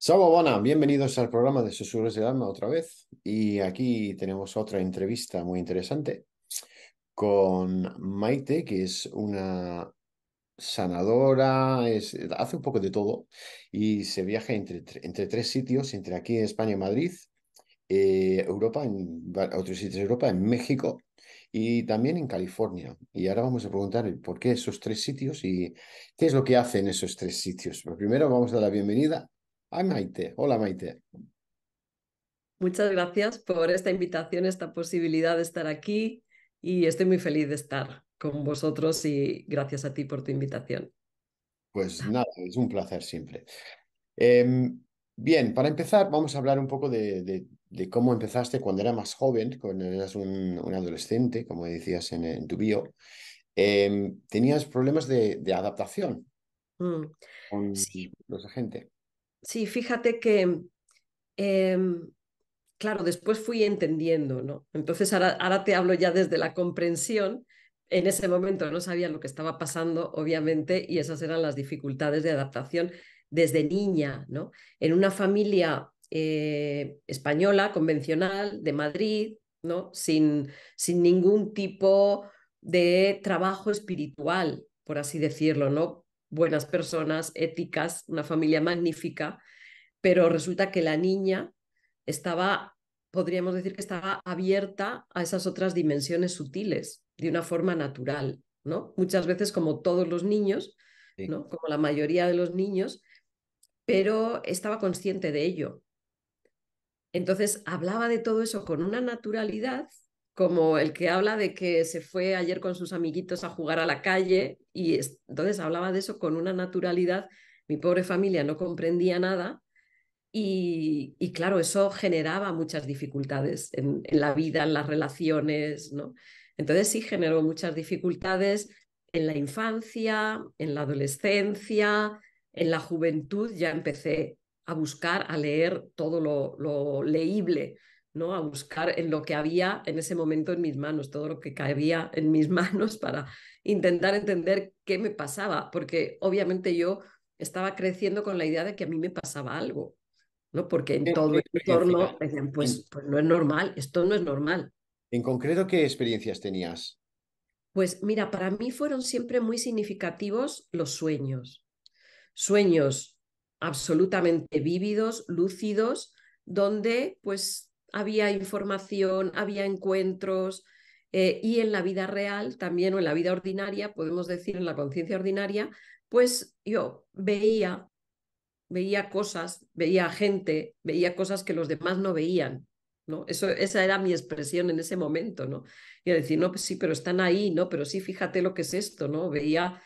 Salve, Bona, bienvenidos al programa de Susurros del Alma otra vez. Y aquí tenemos otra entrevista muy interesante con Maite, que es una sanadora, hace un poco de todo y se viaja entre tres sitios, entre aquí en España y Madrid, Europa, otros sitios de Europa, en México y también en California. Y ahora vamos a preguntar el por qué esos tres sitios y qué es lo que hacen esos tres sitios. Pero primero vamos a dar la bienvenida a Maite. Hola, Maite. Muchas gracias por esta invitación, esta posibilidad de estar aquí y estoy muy feliz de estar con vosotros y gracias a ti por tu invitación. Pues nada, es un placer siempre. Em, Bien, para empezar, vamos a hablar un poco de cómo empezaste cuando eras más joven, cuando eras un adolescente, como decías en tu bio. Tenías problemas de adaptación Mm. con Sí, los agentes. sí, fíjate que, em, claro, después fui entendiendo, ¿no? Entonces ahora te hablo ya desde la comprensión. En ese momento no sabía lo que estaba pasando, obviamente, y esas eran las dificultades de adaptación desde niña, ¿no? En una familia española, convencional, de Madrid, ¿no? Sin ningún tipo de trabajo espiritual, por así decirlo, ¿no? Buenas personas, éticas, una familia magnífica, pero resulta que la niña estaba, podríamos decir que estaba abierta a esas otras dimensiones sutiles de una forma natural, ¿no? Muchas veces como todos los niños, Sí. ¿no? Como la mayoría de los niños, pero estaba consciente de ello. Entonces hablaba de todo eso con una naturalidad, como el que habla de que se fue ayer con sus amiguitos a jugar a la calle y entonces hablaba de eso con una naturalidad. Mi pobre familia no comprendía nada y claro, eso generaba muchas dificultades en la vida, en las relaciones, ¿no? Entonces sí generó muchas dificultades en la infancia, en la adolescencia, en la juventud. Ya empecé a buscar, a leer todo lo leíble, ¿no? A buscar en lo que había en ese momento en mis manos, todo lo que cabía en mis manos para intentar entender qué me pasaba, porque obviamente yo estaba creciendo con la idea de que a mí me pasaba algo, ¿no? Porque en ¿Qué todo el experiencias? entorno decían, En, pues no es normal, esto no es normal. en concreto, ¿qué experiencias tenías? Pues mira, para mí fueron siempre muy significativos los sueños. Sueños absolutamente vívidos, lúcidos, donde pues había información, había encuentros, y en la vida real también, o en la vida ordinaria, podemos decir en la conciencia ordinaria, pues yo veía cosas, veía gente, veía cosas que los demás no veían, ¿no? Esa era mi expresión en ese momento, ¿no? Y decir, no, pues sí, pero están ahí, ¿no? Pero sí, fíjate lo que es esto, ¿no? Veía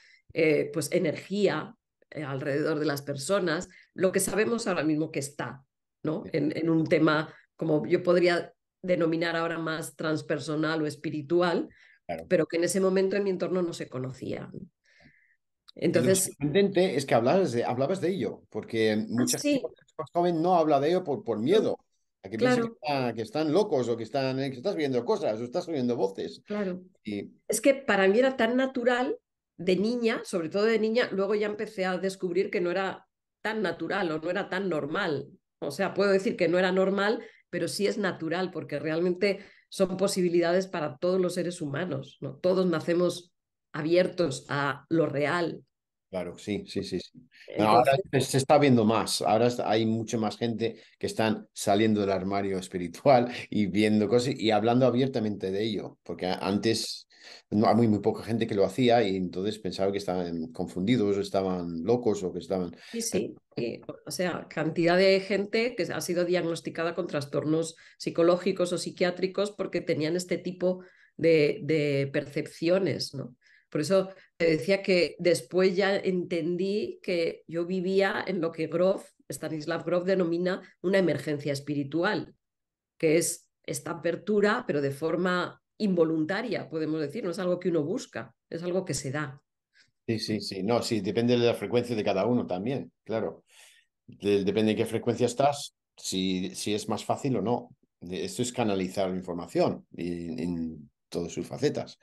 pues energía alrededor de las personas, lo que sabemos ahora mismo que está, ¿no? En un tema como yo podría denominar ahora más transpersonal o espiritual, Claro. pero que en ese momento en mi entorno no se conocía. Y lo Entonces, sorprendente es que hablabas de ello, porque mucha gente sí, cuando es más joven no habla de ello por no, miedo, a que piense claro, que están locos o que estás viendo cosas o estás oyendo voces. claro. Y Es que para mí era tan natural de niña, sobre todo de niña, luego ya empecé a descubrir que no era tan natural o no era tan normal. O sea, puedo decir que no era normal, pero sí es natural porque realmente son posibilidades para todos los seres humanos, ¿no? Todos nacemos abiertos a lo real. claro, sí, sí, sí, sí. Bueno, ahora Entonces, se está viendo más, hay mucha más gente que están saliendo del armario espiritual y viendo cosas y hablando abiertamente de ello, porque antes no, hay muy poca gente que lo hacía y entonces pensaba que estaban confundidos o estaban locos o que estaban... sí, sí. O sea, cantidad de gente que ha sido diagnosticada con trastornos psicológicos o psiquiátricos porque tenían este tipo de percepciones, ¿no? Por eso te decía que después ya entendí que yo vivía en lo que Stanislav Grof denomina una emergencia espiritual, que es esta apertura, pero de forma involuntaria, podemos decir, no es algo que uno busca, es algo que se da. Sí, sí, sí. No, sí, depende de la frecuencia de cada uno también, claro. Depende de qué frecuencia estás, si es más fácil o no. Esto es canalizar la información en todas sus facetas.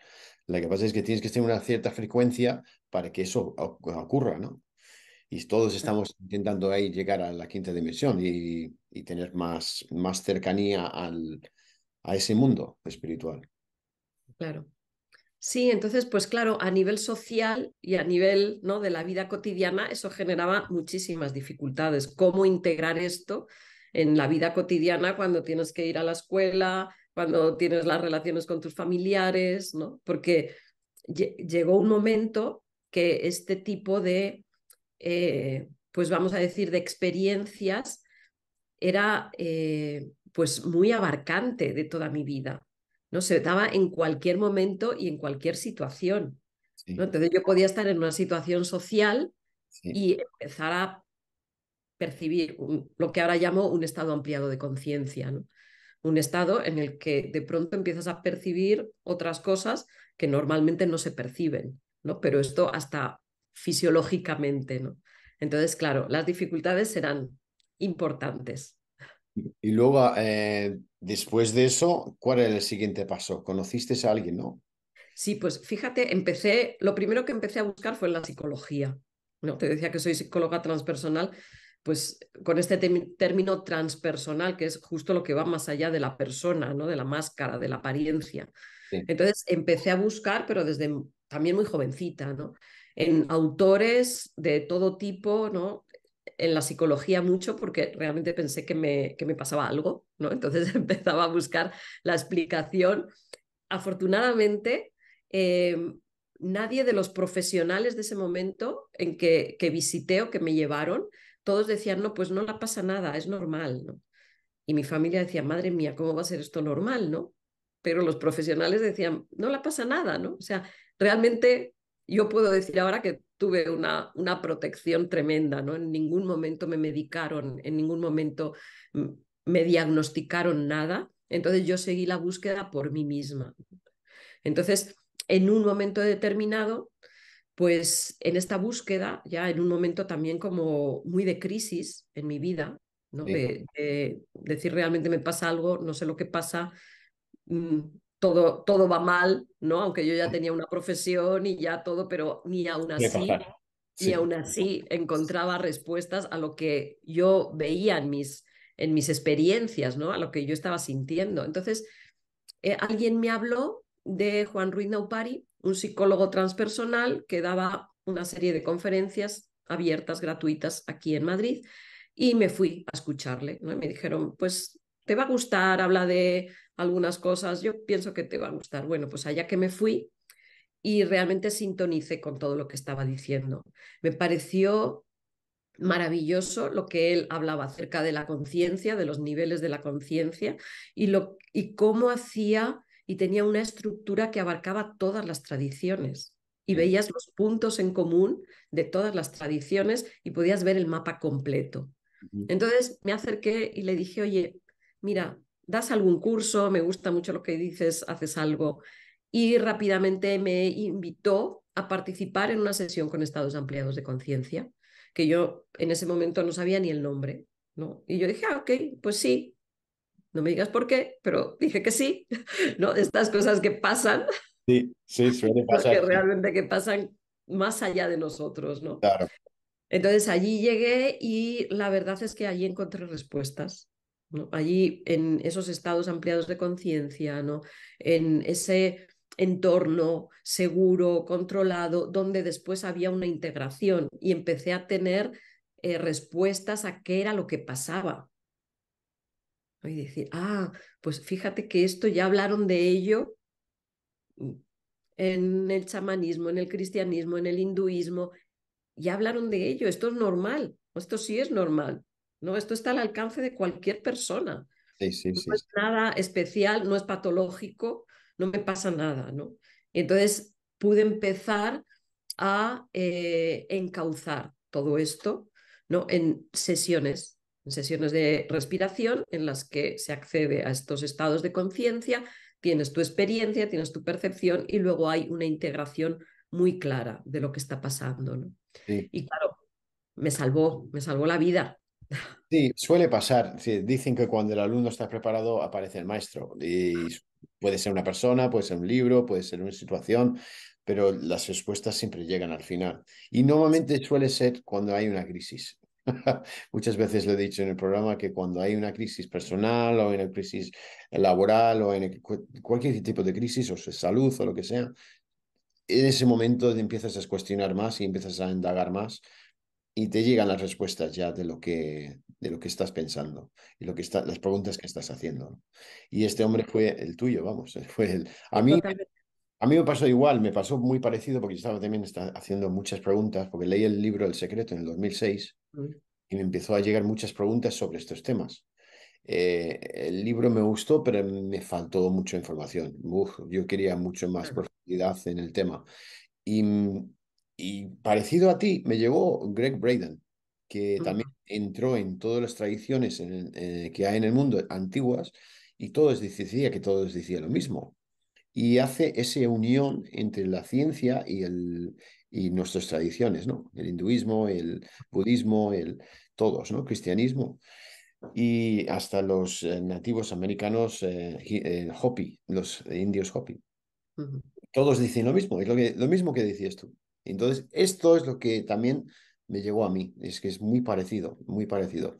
Lo que pasa es que tienes que tener una cierta frecuencia para que eso ocurra, ¿no? y todos estamos intentando ahí llegar a la quinta dimensión y tener más cercanía a ese mundo espiritual. Claro. Sí, entonces, pues claro, a nivel social y a nivel, ¿no?, de la vida cotidiana, eso generaba muchísimas dificultades. ¿Cómo integrar esto en la vida cotidiana cuando tienes que ir a la escuela, cuando tienes las relaciones con tus familiares, ¿no? Porque llegó un momento que este tipo de, pues vamos a decir, de experiencias era pues muy abarcante de toda mi vida, ¿no? Se daba en cualquier momento y en cualquier situación, ¿no? Sí, Entonces yo podía estar en una situación social sí. y empezar a percibir lo que ahora llamo un estado ampliado de conciencia, ¿no? Un estado en el que de pronto empiezas a percibir otras cosas que normalmente no se perciben, ¿no? Pero esto hasta fisiológicamente, ¿no? Entonces, claro, las dificultades serán importantes. Y luego, después de eso, ¿cuál era el siguiente paso? ¿Conociste a alguien, no? Sí, pues fíjate, lo primero que empecé a buscar fue la psicología, ¿no? Te decía que soy psicóloga transpersonal, pues con este término transpersonal, que es justo lo que va más allá de la persona, ¿no? De la máscara, de la apariencia. Sí, Entonces empecé a buscar, pero desde también muy jovencita, ¿no? En autores de todo tipo, ¿no? En la psicología mucho, porque realmente pensé que me pasaba algo, ¿no? Entonces empezaba a buscar la explicación. Afortunadamente, eh, nadie de los profesionales de ese momento en que visité o que me llevaron, todos decían, no, pues no la pasa nada, es normal, ¿no? Y mi familia decía, madre mía, ¿cómo va a ser esto normal, no? Pero los profesionales decían, no la pasa nada, ¿no? O sea, realmente yo puedo decir ahora que tuve una protección tremenda, ¿no? En ningún momento me medicaron, en ningún momento mm, me diagnosticaron nada. Entonces yo seguí la búsqueda por mí misma. Entonces, en un momento determinado, pues en esta búsqueda, ya en un momento también como muy de crisis en mi vida, ¿no? sí. De decir realmente me pasa algo, no sé lo que pasa, mm, todo va mal, ¿no? Aunque yo ya tenía una profesión y ya todo, pero Puede pasar. ni Sí, aún así encontraba respuestas a lo que yo veía en mis experiencias, ¿no? A lo que yo estaba sintiendo. Entonces, alguien me habló de Juan Ruiz Naupari, un psicólogo transpersonal que daba una serie de conferencias abiertas, gratuitas, aquí en Madrid, y me fui a escucharle, ¿no? Y me dijeron, pues te va a gustar, habla de algunas cosas, yo pienso que te va a gustar. Bueno, pues allá que me fui y realmente sintonicé con todo lo que estaba diciendo. Me pareció maravilloso lo que él hablaba acerca de la conciencia, de los niveles de la conciencia y cómo hacía y tenía una estructura que abarcaba todas las tradiciones. Y sí. veías los puntos en común de todas las tradiciones y podías ver el mapa completo. Ujú. Entonces me acerqué y le dije, oye, mira, ¿das algún curso? Me gusta mucho lo que dices, ¿haces algo? Y rápidamente me invitó a participar en una sesión con estados ampliados de conciencia, que yo en ese momento no sabía ni el nombre, ¿no? Y yo dije, ah, ok, pues sí, no me digas por qué, pero dije que sí, ¿no? Estas cosas que pasan, Sí, sí, suele ¿no?, que pasar. Sí, realmente que pasan más allá de nosotros, ¿no? claro. Entonces allí llegué y la verdad es que allí encontré respuestas, ¿no? Allí en esos estados ampliados de conciencia, ¿no? En ese entorno seguro, controlado, donde después había una integración y empecé a tener respuestas a qué era lo que pasaba. ¿No? Y decir, ah, pues fíjate que esto ya hablaron de ello en el chamanismo, en el cristianismo, en el hinduismo, ya hablaron de ello, esto es normal, esto sí es normal, ¿no? Esto está al alcance de cualquier persona, Sí, sí, no sí. es nada especial, no es patológico, no me pasa nada, ¿no? Y entonces pude empezar a encauzar todo esto, ¿no? En sesiones de respiración en las que se accede a estos estados de conciencia, tienes tu experiencia, tienes tu percepción y luego hay una integración muy clara de lo que está pasando, ¿no? Sí. Y claro, me salvó la vida. Sí, suele pasar. Sí, dicen que cuando el alumno está preparado aparece el maestro. Y puede ser una persona, puede ser un libro, puede ser una situación. pero las respuestas siempre llegan al final. Y normalmente suele ser cuando hay una crisis. Muchas veces lo he dicho en el programa que cuando hay una crisis personal o una crisis laboral o en cualquier tipo de crisis o de salud o lo que sea, en ese momento empiezas a cuestionar más y empiezas a indagar más y te llegan las respuestas ya de lo que estás pensando y las preguntas que estás haciendo, ¿no? Y este hombre fue el tuyo, vamos, fue el... Totalmente. A mí me pasó igual, me pasó muy parecido porque yo estaba también haciendo muchas preguntas, porque leí el libro El Secreto en el 2006 Mm, y me empezó a llegar muchas preguntas sobre estos temas. El libro me gustó, pero me faltó mucha información. Uf, yo quería mucho más claro. profundidad en el tema. Y, y parecido a ti, me llegó Greg Braden, que también Ujú, entró en todas las tradiciones que hay en el mundo antiguas y todos decía que todos decían lo mismo. Y hace esa unión entre la ciencia y nuestras tradiciones, ¿no? El hinduismo, el budismo, todos, ¿no? Cristianismo y hasta los nativos americanos Hopi, los indios Hopi. ujú. Todos dicen lo mismo, es lo mismo que decías tú. Entonces, esto es lo que también me llegó a mí, es que es muy parecido, muy parecido.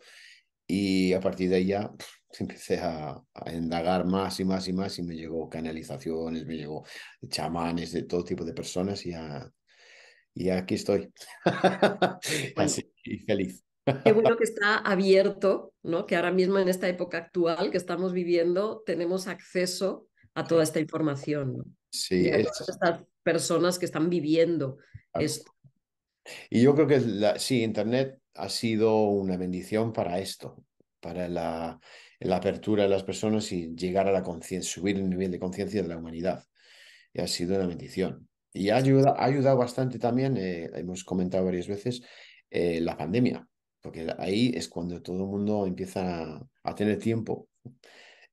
Y a partir de ahí ya empecé a indagar más y más y más y me llegó canalizaciones, me llegó chamanes de todo tipo de personas y aquí estoy. Bueno, Así, y feliz. qué bueno que está abierto, ¿no? Que ahora mismo en esta época actual que estamos viviendo tenemos acceso a toda Sí, esta información, ¿no? Y sí, a todas estas personas que están viviendo claro. esto. Y yo creo que sí, Internet ha sido una bendición para esto, para la apertura de las personas y llegar a la conciencia, subir el nivel de conciencia de la humanidad. Y ha sido una bendición. Y ha ayudado bastante también, hemos comentado varias veces, la pandemia, porque ahí es cuando todo el mundo empieza a tener tiempo,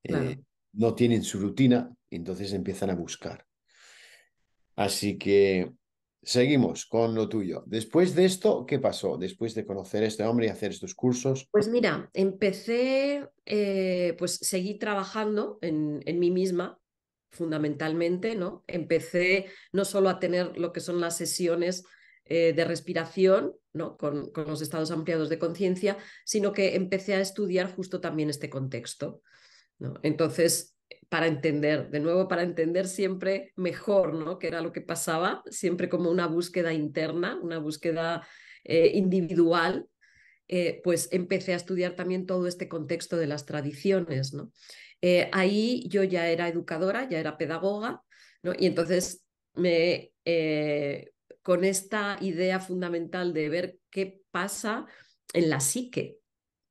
eh, Claro. no tienen su rutina, y entonces empiezan a buscar. Así que seguimos con lo tuyo. Después de esto, ¿qué pasó? Después de conocer a este hombre y hacer estos cursos. Pues mira, empecé, pues seguí trabajando en mí misma, fundamentalmente, ¿no? Empecé no solo a tener lo que son las sesiones de respiración, ¿no? Con los estados ampliados de conciencia, sino que empecé a estudiar justo también este contexto, ¿no? Entonces, para entender, de nuevo, para entender siempre mejor, ¿no? Qué era lo que pasaba, siempre como una búsqueda interna, una búsqueda individual, pues empecé a estudiar también todo este contexto de las tradiciones, ¿no? Ahí yo ya era educadora, ya era pedagoga, ¿no? Y entonces con esta idea fundamental de ver qué pasa en la psique,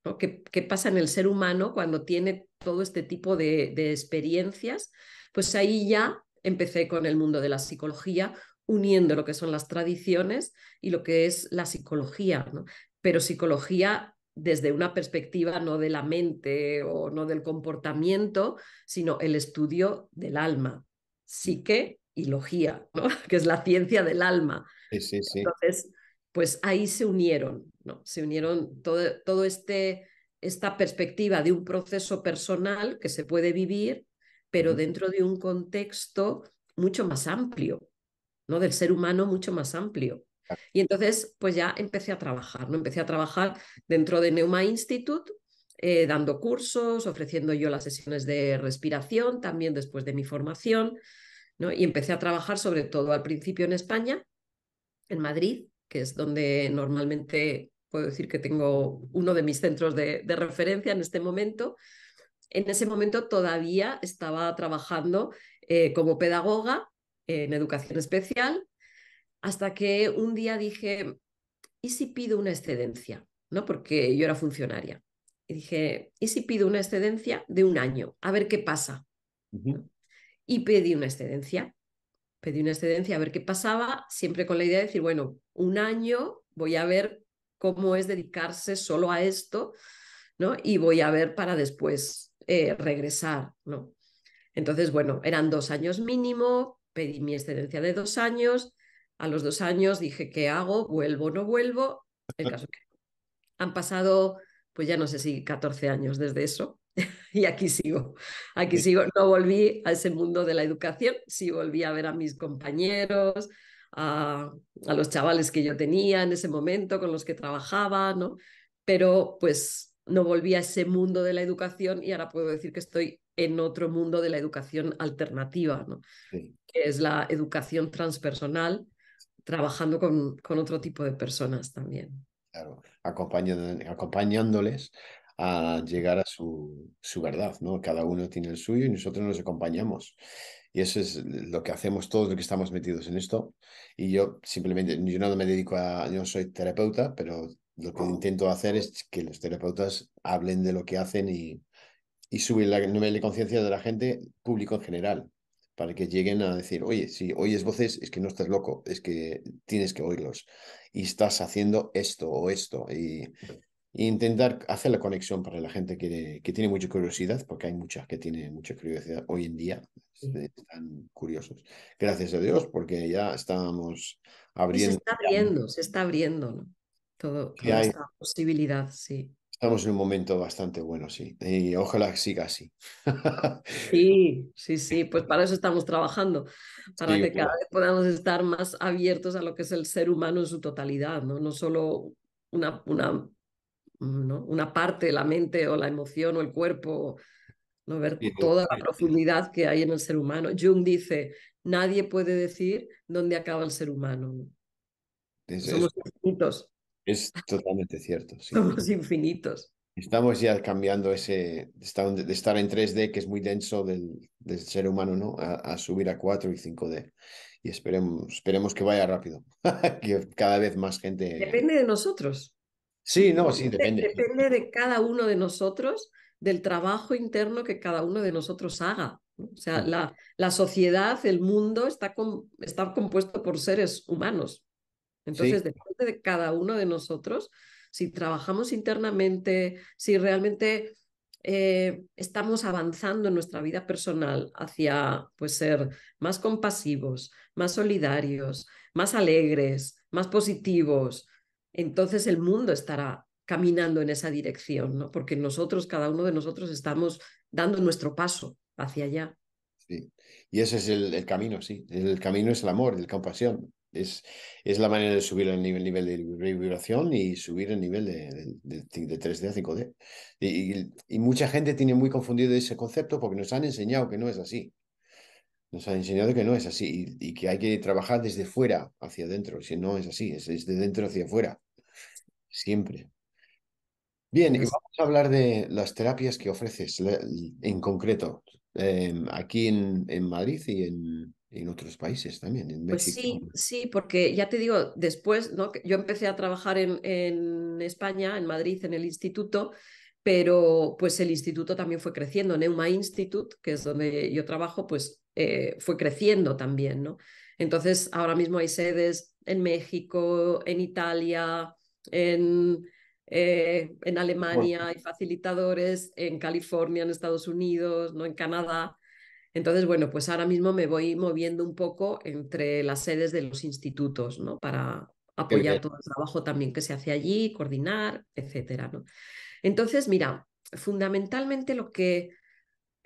¿no? ¿Qué pasa en el ser humano cuando tiene todo este tipo de experiencias? Pues ahí ya empecé con el mundo de la psicología, uniendo lo que son las tradiciones y lo que es la psicología, ¿no? Pero psicología desde una perspectiva no de la mente o no del comportamiento, sino el estudio del alma, psique y logía, ¿no? Que es la ciencia del alma. Sí, sí, sí. Entonces, pues ahí se unieron, ¿no? Se unieron todo esta perspectiva de un proceso personal que se puede vivir, pero Ujú. dentro de un contexto mucho más amplio, ¿no? Del ser humano mucho más amplio. Y entonces, pues ya empecé a trabajar, ¿no? Empecé a trabajar dentro de Neuma Institute, dando cursos, ofreciendo yo las sesiones de respiración, también después de mi formación, ¿no? Y empecé a trabajar sobre todo al principio en España, en Madrid, que es donde normalmente puedo decir que tengo uno de mis centros de referencia en este momento. En ese momento todavía estaba trabajando como pedagoga en educación especial, hasta que un día dije, ¿y si pido una excedencia? ¿No? Porque yo era funcionaria. Y dije, ¿y si pido una excedencia de un año? A ver qué pasa. Ujú. ¿No? Y pedí una excedencia a ver qué pasaba, siempre con la idea de decir, bueno, un año voy a ver cómo es dedicarse solo a esto, ¿no? Y voy a ver para después regresar, ¿no? Entonces, bueno, eran 2 años mínimo, pedí mi excedencia de 2 años, a los 2 años dije, ¿qué hago? ¿Vuelvo o no vuelvo? El caso es que han pasado, pues ya no sé si 14 años desde eso. Y aquí sigo. No volví a ese mundo de la educación, sí volví a ver a mis compañeros, a los chavales que yo tenía en ese momento, con los que trabajaba, ¿no? Pero pues no volví a ese mundo de la educación y ahora puedo decir que estoy en otro mundo de la educación alternativa, ¿no? Sí, Que es la educación transpersonal, trabajando con otro tipo de personas también. claro, acompañándoles a llegar a su verdad, ¿no? Cada uno tiene el suyo y nosotros nos acompañamos. Y eso es lo que hacemos todos los que estamos metidos en esto. Y yo simplemente, yo no me dedico a, yo no soy terapeuta, pero lo que intento hacer es que los terapeutas hablen de lo que hacen y subir el nivel de conciencia de la gente, público en general, para que lleguen a decir, oye, si oyes voces, es que no estás loco, es que tienes que oírlos y estás haciendo esto o esto y intentar hacer la conexión para la gente que tiene mucha curiosidad, porque hay muchas que tienen mucha curiosidad hoy en día, están curiosos. Gracias a Dios, porque ya estamos Y abriendo, se está abriendo, ¿no? que Toda hay, esta posibilidad, sí. estamos en un momento bastante bueno, sí, y ojalá siga así. Sí, sí, sí, pues para eso estamos trabajando, para Sí, que cada vez podamos estar más abiertos a lo que es el ser humano en su totalidad, ¿no? No solo una parte, la mente o la emoción o el cuerpo, ¿no? Ver toda la profundidad que hay en el ser humano. Jung dice, nadie puede decir dónde acaba el ser humano, ¿no? es, es- Somos infinitos, es totalmente cierto, sí. somos infinitos. Estamos ya cambiando de estar en 3D, que es muy denso del ser humano, ¿no? A subir a 4 y 5D. Y esperemos que vaya rápido, que cada vez más gente... Depende de nosotros. Sí, no, sí, depende. Depende de cada uno de nosotros, del trabajo interno que cada uno de nosotros haga, ¿no? O sea, la sociedad, el mundo está compuesto por seres humanos. Sí, Entonces, depende de cada uno de nosotros si trabajamos internamente, si realmente estamos avanzando en nuestra vida personal hacia pues, ser más compasivos, más solidarios, más alegres, más positivos. Entonces el mundo estará caminando en esa dirección, ¿no? Porque nosotros, cada uno de nosotros, estamos dando nuestro paso hacia allá. sí. Y ese es el camino, sí. El camino es el amor, la compasión. Es la manera de subir nivel de vibración y subir el nivel de 3D a 5D. Y mucha gente tiene muy confundido ese concepto porque nos han enseñado que no es así. Nos han enseñado que no es así y que hay que trabajar desde fuera hacia adentro. Si no es así, es de dentro hacia afuera, siempre. Bien, y Pues vamos a hablar de las terapias que ofreces en concreto, aquí en Madrid y en otros países también, en Pues México. sí, sí, porque ya te digo, después, ¿no? Que yo empecé a trabajar en España, en Madrid, en el instituto, pero pues el instituto también fue creciendo. Neuma Institute, que es donde yo trabajo, pues fue creciendo también, ¿no? Entonces, ahora mismo hay sedes en México, en Italia, en Bueno, Alemania, hay facilitadores, en California, en Estados Unidos, ¿no? En Canadá. Entonces, bueno, pues ahora mismo me voy moviendo un poco entre las sedes de los institutos, ¿no? Para qué bien. apoyar todo el trabajo también que se hace allí, coordinar, etcétera, ¿no? Entonces, mira, fundamentalmente lo que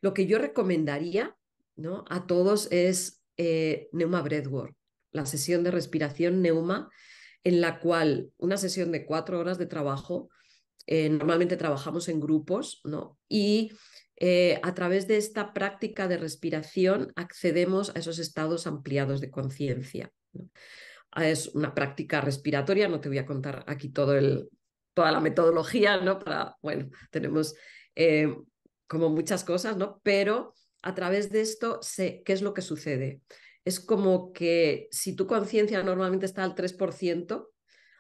yo recomendaría, ¿no? A todos es Neuma Breathwork, la sesión de respiración Neuma, en la cual una sesión de 4 horas de trabajo, normalmente trabajamos en grupos, ¿no? Y a través de esta práctica de respiración accedemos a esos estados ampliados de conciencia, ¿no? Es una práctica respiratoria, no te voy a contar aquí toda la metodología, ¿no? Bueno, tenemos eh, como muchas cosas, ¿no? Pero a través de esto sé qué es lo que sucede. Es como que si tu conciencia normalmente está al 3%,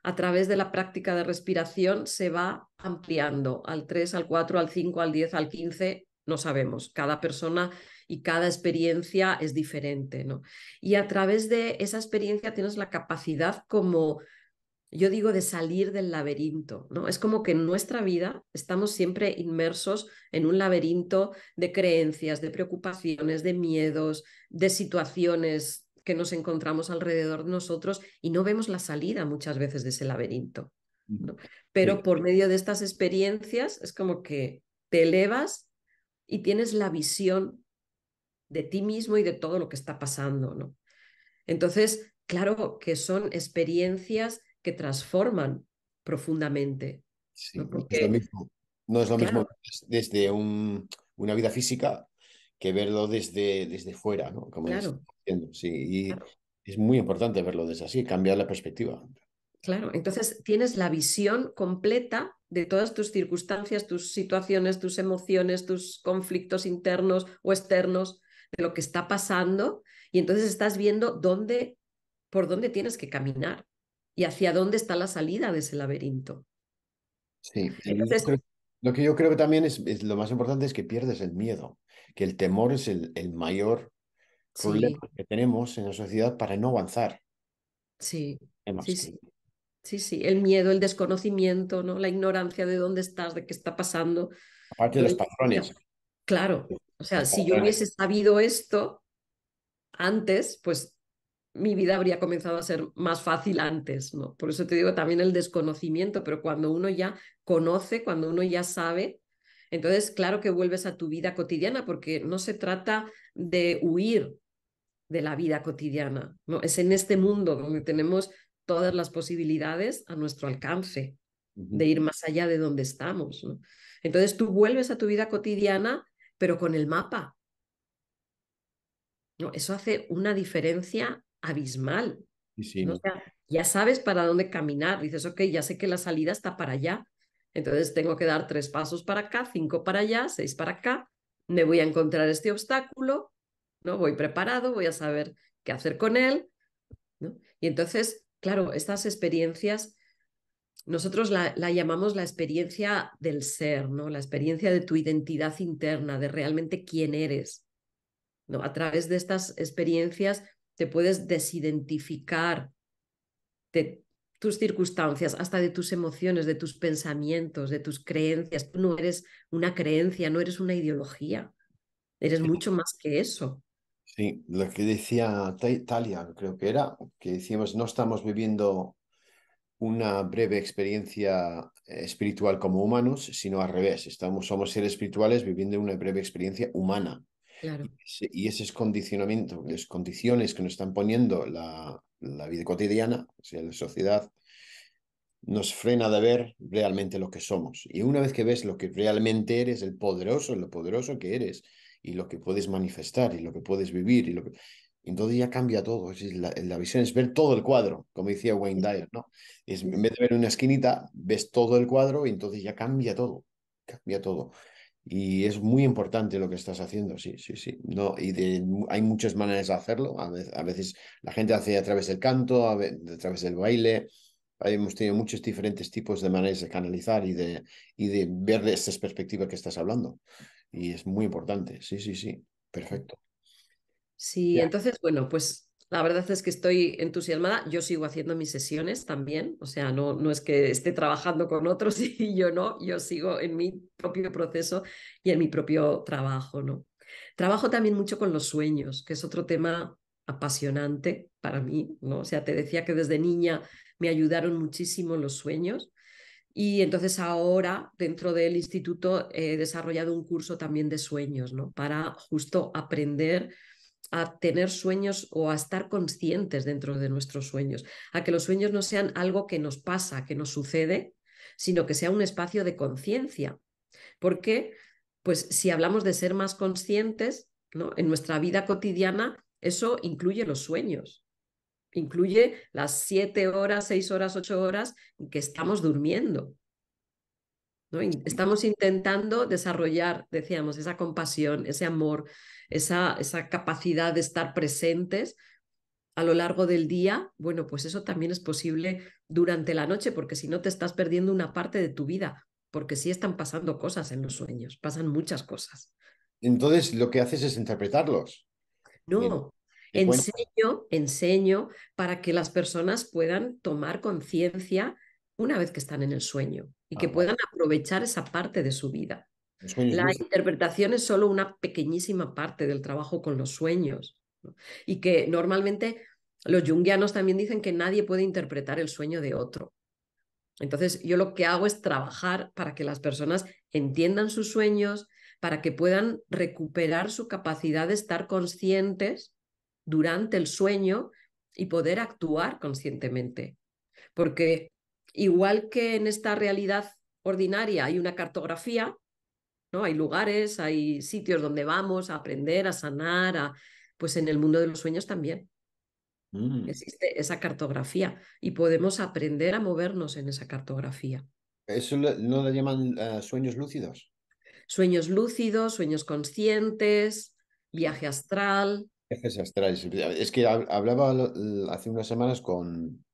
a través de la práctica de respiración se va ampliando al 3, al 4, al 5, al 10, al 15, no sabemos. Cada persona y cada experiencia es diferente, ¿no? Y a través de esa experiencia tienes la capacidad, como yo digo, de salir del laberinto, ¿no? Es como que en nuestra vida estamos siempre inmersos en un laberinto de creencias, de preocupaciones, de miedos, de situaciones que nos encontramos alrededor de nosotros y no vemos la salida muchas veces de ese laberinto, ¿no? Sí, Pero por medio de estas experiencias es como que te elevas y tienes la visión de ti mismo y de todo lo que está pasando, ¿no? Entonces, claro que son experiencias que transforman profundamente, Sí, ¿no? no es lo Porque, mismo. No es lo mismo claro, desde una vida física que verlo desde fuera, ¿no? Como estás claro, diciendo, sí. Y claro. es muy importante verlo desde así, cambiar la perspectiva. Claro, entonces tienes la visión completa de todas tus circunstancias, tus situaciones, tus emociones, tus conflictos internos o externos, de lo que está pasando, y entonces estás viendo por dónde tienes que caminar y hacia dónde está la salida de ese laberinto. Sí, Entonces, lo que yo creo que también es lo más importante es que pierdes el miedo, que el temor es el mayor problema sí, que tenemos en la sociedad para no avanzar. sí, Tenemos sí, que, sí, sí, sí, el miedo, el desconocimiento, ¿no? La ignorancia de dónde estás, de qué está pasando. aparte de No, los patrones, claro, o sea, los si yo patrones. hubiese sabido esto antes, pues mi vida habría comenzado a ser más fácil antes, ¿no? Por eso te digo también el desconocimiento, pero cuando uno ya conoce, cuando uno ya sabe, entonces claro que vuelves a tu vida cotidiana, porque no se trata de huir de la vida cotidiana, ¿no? Es en este mundo donde tenemos todas las posibilidades a nuestro alcance de Ujú. ir más allá de donde estamos, ¿no? Entonces tú vuelves a tu vida cotidiana, pero con el mapa, ¿no? Eso hace una diferencia abismal, Sí, sí, ¿no? O no. sea, ya sabes para dónde caminar, dices, ok, ya sé que la salida está para allá, entonces tengo que dar 3 pasos para acá, 5 para allá, 6 para acá, me voy a encontrar este obstáculo, ¿no? Voy preparado, voy a saber qué hacer con él, ¿no? Y entonces, claro, estas experiencias, nosotros la llamamos la experiencia del ser, ¿no? La experiencia de tu identidad interna, de realmente quién eres, ¿no? A través de estas experiencias te puedes desidentificar de tus circunstancias, hasta de tus emociones, de tus pensamientos, de tus creencias. Tú no eres una creencia, no eres una ideología, eres mucho más que eso. Sí, lo que decía Talia, creo que era, que decíamos, no estamos viviendo una breve experiencia espiritual como humanos, sino al revés. Somos seres espirituales viviendo una breve experiencia humana. Claro, Y ese es condicionamiento, las condiciones que nos están poniendo la vida cotidiana, o sea, la sociedad, nos frena de ver realmente lo que somos. Y una vez que ves lo que realmente eres, lo poderoso que eres, y lo que puedes manifestar, y lo que puedes vivir, entonces ya cambia todo. La visión es ver todo el cuadro, como decía Wayne sí, Dyer, ¿no? En sí, vez de ver una esquinita, ves todo el cuadro y entonces ya cambia todo. Cambia todo. Y es muy importante lo que estás haciendo, sí, sí, sí. No, hay muchas maneras de hacerlo. A veces la gente hace a través del canto, a través del baile. Hemos tenido muchos diferentes tipos de maneras de canalizar y de ver de estas perspectivas que estás hablando. Y es muy importante, sí, sí, sí. sí. Perfecto. Sí, Ya. entonces, bueno, pues la verdad es que estoy entusiasmada. Yo sigo haciendo mis sesiones también, o sea, no es que esté trabajando con otros y yo no, yo sigo en mi propio proceso y en mi propio trabajo, ¿no? Trabajo también mucho con los sueños, que es otro tema apasionante para mí, ¿no? O sea, te decía que desde niña me ayudaron muchísimo los sueños y entonces ahora dentro del instituto he desarrollado un curso también de sueños, ¿no? Para justo aprender a tener sueños o a estar conscientes dentro de nuestros sueños, a que los sueños no sean algo que nos pasa, que nos sucede, sino que sea un espacio de conciencia. Porque, pues, si hablamos de ser más conscientes, ¿no? En nuestra vida cotidiana, eso incluye los sueños, incluye las 7 horas, 6 horas, 8 horas que estamos durmiendo, ¿no? Estamos intentando desarrollar, decíamos, esa compasión, ese amor, esa capacidad de estar presentes a lo largo del día. Bueno, pues eso también es posible durante la noche, porque si no te estás perdiendo una parte de tu vida, porque sí están pasando cosas en los sueños, pasan muchas cosas. Entonces lo que haces es interpretarlos. Y No, te cuentas. enseño para que las personas puedan tomar conciencia una vez que están en el sueño y que Ah, vale. puedan aprovechar esa parte de su vida. Los sueños La lúcidos. interpretación es solo una pequeñísima parte del trabajo con los sueños, ¿no? Y que normalmente los junguianos también dicen que nadie puede interpretar el sueño de otro. Entonces, yo lo que hago es trabajar para que las personas entiendan sus sueños, para que puedan recuperar su capacidad de estar conscientes durante el sueño y poder actuar conscientemente. Porque igual que en esta realidad ordinaria hay una cartografía, ¿no? Hay lugares, hay sitios donde vamos a aprender, a sanar, pues en el mundo de los sueños también Mm. existe esa cartografía y podemos aprender a movernos en esa cartografía. ¿Eso no lo llaman sueños lúcidos? Sueños lúcidos, sueños conscientes, Sí. viaje astral. Viajes astrales. Es que hablaba hace unas semanas con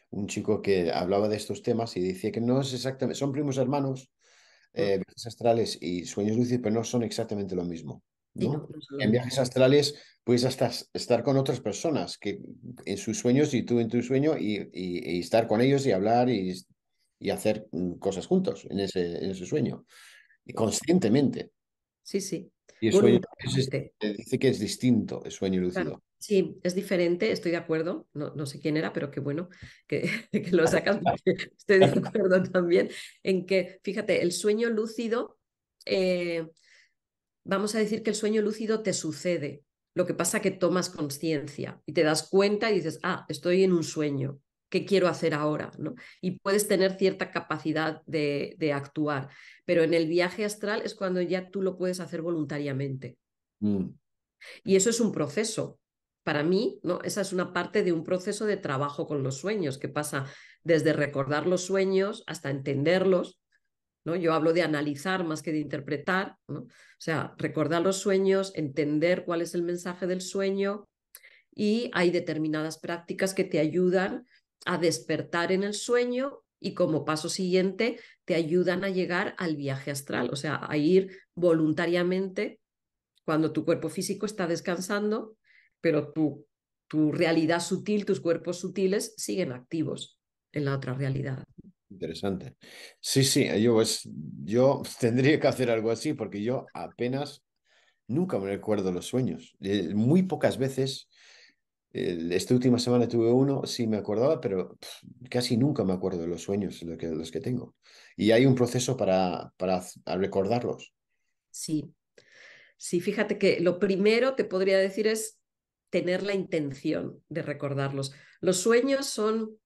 un chico que hablaba de estos temas y decía que no es exactamente, son primos hermanos, Mm. viajes astrales y sueños lúcidos, pero no son exactamente lo mismo, Sí, ¿no? no, no son lo En viajes mismo. astrales puedes hasta estar con otras personas que en sus sueños y tú en tu sueño y estar con ellos y hablar y hacer cosas juntos en ese sueño, y conscientemente. Sí, sí, Y el sueño voluntariamente. dice que es distinto, el sueño Claro, lúcido. sí, es diferente, estoy de acuerdo. No, no sé quién era, pero qué bueno que, que lo sacas porque estoy de acuerdo también en que, fíjate, el sueño lúcido, eh, vamos a decir que el sueño lúcido te sucede. Lo que pasa que tomas conciencia y te das cuenta y dices, ah, estoy en un sueño. ¿Qué quiero hacer ahora? ¿No? Y puedes tener cierta capacidad de actuar, pero en el viaje astral es cuando ya tú lo puedes hacer voluntariamente. Mm, Y eso es un proceso. Para mí, ¿no? Esa es una parte de un proceso de trabajo con los sueños, que pasa desde recordar los sueños hasta entenderlos, ¿no? Yo hablo de analizar más que de interpretar, ¿no? O sea, recordar los sueños, entender cuál es el mensaje del sueño y hay determinadas prácticas que te ayudan a despertar en el sueño y como paso siguiente te ayudan a llegar al viaje astral, o sea, a ir voluntariamente cuando tu cuerpo físico está descansando, pero tu realidad sutil, tus cuerpos sutiles siguen activos en la otra realidad. interesante. Sí, sí, yo tendría que hacer algo así porque yo apenas, nunca me recuerdo los sueños. Muy pocas veces, esta última semana tuve uno, sí me acordaba, pero casi nunca me acuerdo de los sueños, los que tengo. Y hay un proceso para recordarlos. Sí, sí, fíjate que lo primero te podría decir es tener la intención de recordarlos. Los sueños son,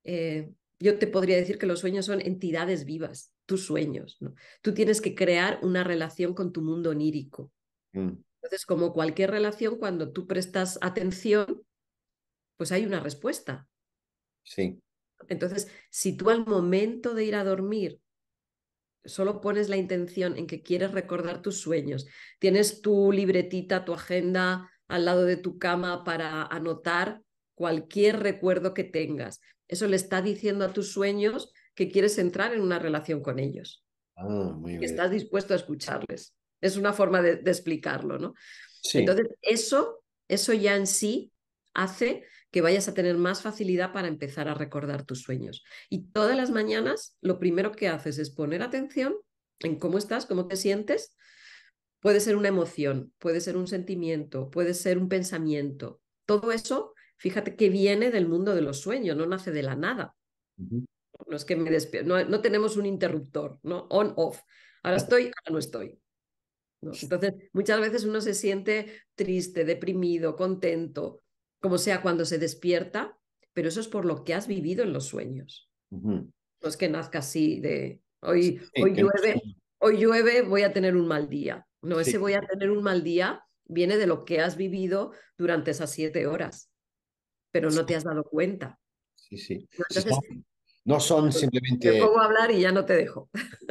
yo te podría decir que los sueños son entidades vivas, tus sueños, ¿no? Tú tienes que crear una relación con tu mundo onírico. Mm, Entonces, como cualquier relación, cuando tú prestas atención, pues hay una respuesta. sí. Entonces, si tú al momento de ir a dormir solo pones la intención en que quieres recordar tus sueños, tienes tu libretita, tu agenda al lado de tu cama para anotar cualquier recuerdo que tengas, eso le está diciendo a tus sueños que quieres entrar en una relación con ellos, Ah, muy que bien. estás dispuesto a escucharles. Es una forma de explicarlo, ¿no? Sí. Entonces, eso ya en sí hace que vayas a tener más facilidad para empezar a recordar tus sueños. Y todas las mañanas lo primero que haces es poner atención en cómo estás, cómo te sientes. Puede ser una emoción, puede ser un sentimiento, puede ser un pensamiento. Todo eso, fíjate que viene del mundo de los sueños, no nace de la nada. Ujú. No es que me despierto, no, no tenemos un interruptor, ¿no? On, off. Ahora estoy, ahora no estoy. ¿No? Entonces, muchas veces uno se siente triste, deprimido, contento, como sea cuando se despierta, pero eso es por lo que has vivido en los sueños. Ujú. No es que nazca así de Sí, que no son- hoy llueve, voy a tener un mal día. No, ese sí, voy a tener un mal día viene de lo que has vivido durante esas 7 horas, pero no te has dado cuenta. sí, sí. ¿No? Sí, Entonces, no son me simplemente. pongo a hablar y ya no te dejo.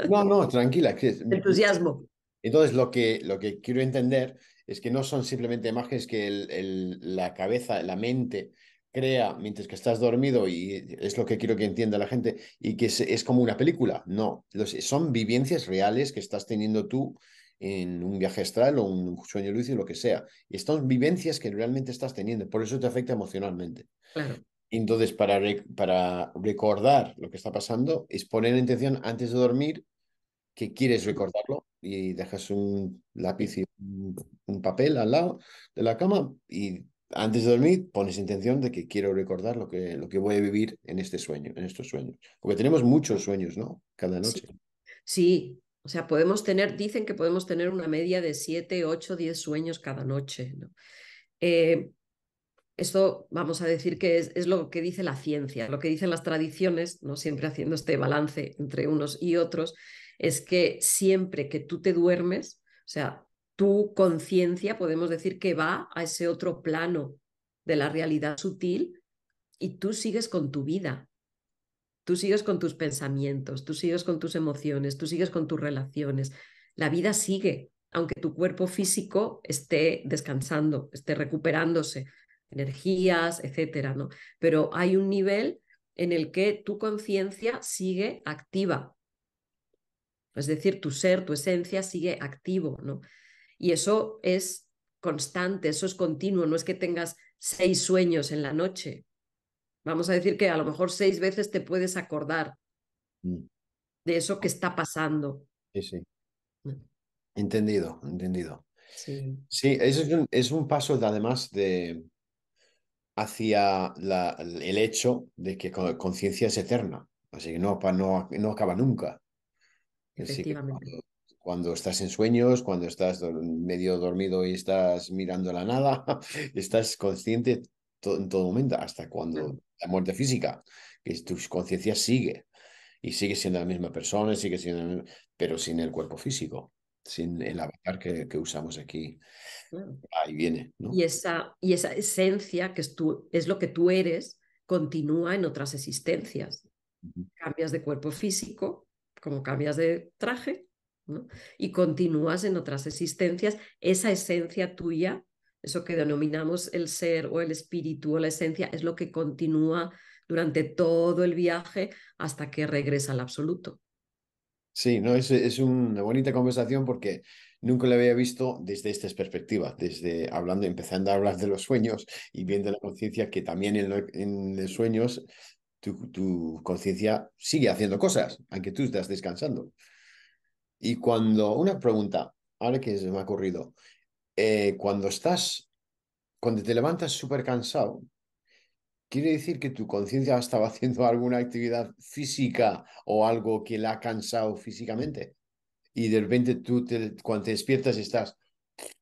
No, no, tranquila. Entusiasmo. Entonces, lo que quiero entender es que no son simplemente imágenes que la cabeza, la mente crea mientras que estás dormido y es lo que quiero que entienda la gente y que es como una película. No, son vivencias reales que estás teniendo tú en un viaje astral o un sueño lúcido, lo que sea. Y son vivencias que realmente estás teniendo, por eso te afecta emocionalmente. Claro, Entonces, para recordar lo que está pasando, es poner en intención antes de dormir que quieres sí, recordarlo y dejas un lápiz sí. y un papel al lado de la cama y antes de dormir pones intención de que quiero recordar lo que voy a vivir en este sueño, en estos sueños. Porque tenemos muchos sueños, ¿no? Cada Sí, noche. sí. O sea, dicen que podemos tener una media de 7, 8, 10 sueños cada noche, ¿no? Esto vamos a decir que es lo que dice la ciencia, lo que dicen las tradiciones, ¿no? Siempre haciendo este balance entre unos y otros, es que siempre que tú te duermes, o sea, tu conciencia, podemos decir que va a ese otro plano de la realidad sutil y tú sigues con tu vida, tú sigues con tus pensamientos, tú sigues con tus emociones, tú sigues con tus relaciones. La vida sigue, aunque tu cuerpo físico esté descansando, esté recuperándose, energías, etcétera, ¿no? Pero hay un nivel en el que tu conciencia sigue activa, es decir, tu ser, tu esencia sigue activo, ¿no? Y eso es constante, eso es continuo, no es que tengas 6 sueños en la noche. Vamos a decir que a lo mejor 6 veces te puedes acordar Mm. de eso que está pasando. Sí, sí. Entendido, entendido. Sí, Sí, eso es un paso además de hacia el hecho de que conciencia es eterna, así que no acaba nunca. Así que efectivamente. cuando estás en sueños, cuando estás medio dormido y estás mirando la nada, estás consciente en todo momento, hasta cuando Claro, la muerte física, que tu conciencia sigue y sigue siendo la misma persona, sigue siendo, pero sin el cuerpo físico, sin el avatar que usamos aquí. claro. Ahí viene, Y ¿no? esa esencia es lo que tú eres, continúa en otras existencias. Ujú. Cambias de cuerpo físico, como cambias de traje, ¿no? Y continúas en otras existencias. Esa esencia tuya, eso que denominamos el ser o el espíritu o la esencia, es lo que continúa durante todo el viaje hasta que regresa al absoluto. Sí, no, es una bonita conversación porque nunca la había visto desde esta perspectiva, desde hablando, empezando a hablar de los sueños y viendo la conciencia que también en los sueños tu conciencia sigue haciendo cosas, aunque tú estás descansando. Y una pregunta, ahora que se me ha ocurrido, cuando cuando te levantas súper cansado, ¿quiere decir que tu conciencia estaba haciendo alguna actividad física o algo que la ha cansado físicamente? Y de repente cuando te despiertas estás,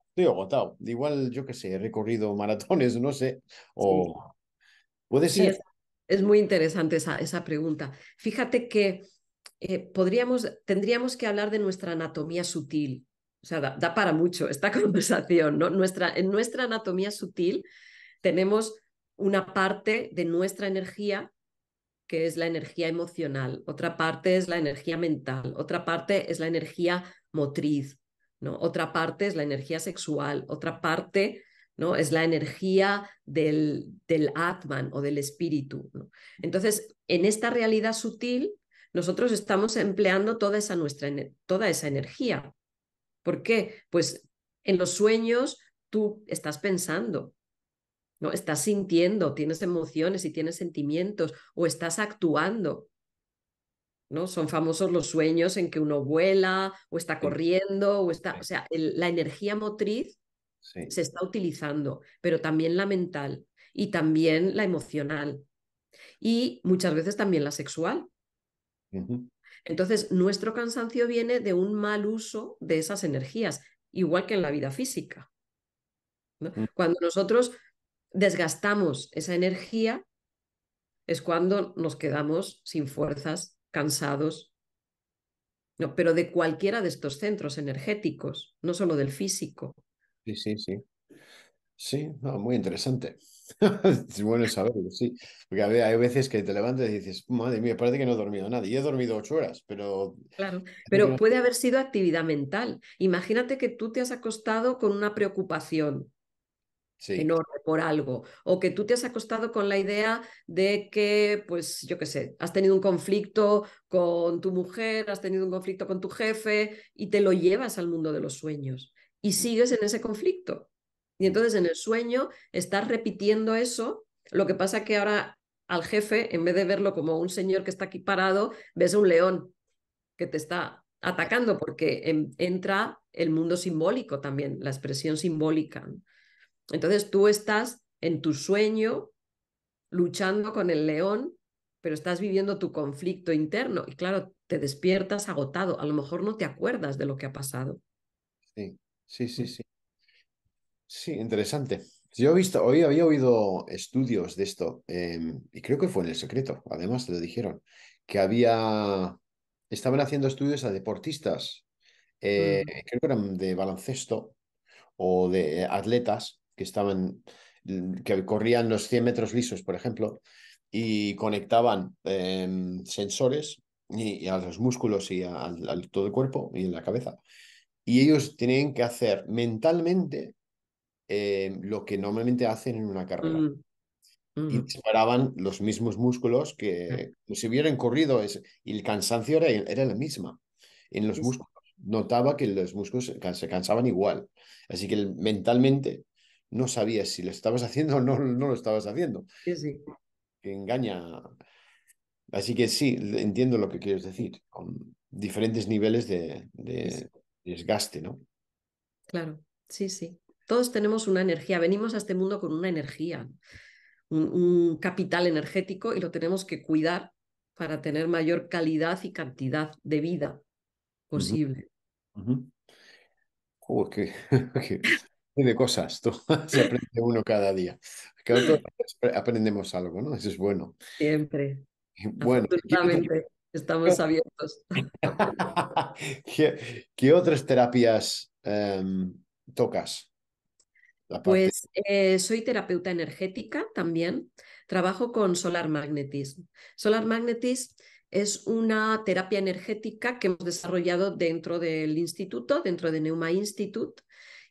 estoy agotado. Igual, yo qué sé, he recorrido maratones, no sé, Sí, o puede sí, ser. es muy interesante esa pregunta. Fíjate que tendríamos que hablar de nuestra anatomía sutil. O sea, da para mucho esta conversación, ¿no? En nuestra anatomía sutil tenemos una parte de nuestra energía que es la energía emocional, otra parte es la energía mental, otra parte es la energía motriz, ¿no? Otra parte es la energía sexual, otra parte, ¿no? Es la energía del Atman o del espíritu, ¿no? Entonces, en esta realidad sutil, nosotros estamos empleando toda esa energía. ¿Por qué? Pues en los sueños tú estás pensando, ¿no? Estás sintiendo, tienes emociones y tienes sentimientos o estás actuando, ¿no? Son famosos los sueños en que uno vuela o está Sí, corriendo o sí, sea, la energía motriz sí. se está utilizando, pero también la mental y también la emocional y muchas veces también la sexual. Ujú, Entonces, nuestro cansancio viene de un mal uso de esas energías, igual que en la vida física, ¿no? mm. Cuando nosotros desgastamos esa energía, es cuando nos quedamos sin fuerzas, cansados, no, pero de cualquiera de estos centros energéticos, no solo del físico. Sí, sí, sí. Sí, no, muy interesante. Es bueno saberlo, sí. Porque hay veces que te levantas y dices, madre mía, parece que no he dormido nada. Y he dormido 8 horas, pero Claro, parece que pero no. puede haber sido actividad mental. Imagínate que tú te has acostado con una preocupación Sí, enorme por algo, o que tú te has acostado con la idea de que, pues, yo qué sé, has tenido un conflicto con tu mujer, has tenido un conflicto con tu jefe y te lo llevas al mundo de los sueños y mm, sigues en ese conflicto. Y mm, entonces en el sueño estás repitiendo eso, lo que pasa que ahora al jefe, en vez de verlo como un señor que está aquí parado, ves a un león que te está atacando porque entra el mundo simbólico también, la expresión simbólica, ¿no? Entonces tú estás en tu sueño luchando con el león, pero estás viviendo tu conflicto interno. Y claro, te despiertas agotado, a lo mejor no te acuerdas de lo que ha pasado. Sí, sí, sí, sí. Sí, interesante. Yo he visto, hoy había oído estudios de esto, y creo que fue en El Secreto, además lo dijeron, que estaban haciendo estudios a deportistas, Ujú, creo que eran de baloncesto o de atletas que que corrían los 100 metros lisos, por ejemplo, y conectaban sensores y a los músculos y al todo el cuerpo y en la cabeza. Y ellos tienen que hacer mentalmente lo que normalmente hacen en una carrera. ujú, Y ujú. disparaban los mismos músculos que como si hubieran corrido y el cansancio era la misma en los Sí, sí, músculos. Notaba que los músculos se cansaban igual. Así que mentalmente no sabías si lo estabas haciendo o no lo estabas haciendo. sí, sí, Que engaña. Así que sí, entiendo lo que quieres decir, con diferentes niveles sí, sí, de desgaste, ¿no? claro, sí, sí. Todos tenemos una energía, venimos a este mundo con una energía, un capital energético y lo tenemos que cuidar para tener mayor calidad y cantidad de vida Ujú, posible. ujú. Joder, qué de cosas, tú. Se aprende uno cada día. Cada todos aprendemos algo, ¿no? Eso es bueno. Siempre, Bueno, afortunadamente, estamos abiertos. qué otras terapias tocas? La parte. Pues soy terapeuta energética también. Trabajo con Solar Magnetism. Solar Magnetism es una terapia energética que hemos desarrollado dentro del instituto, dentro de Neuma Institute,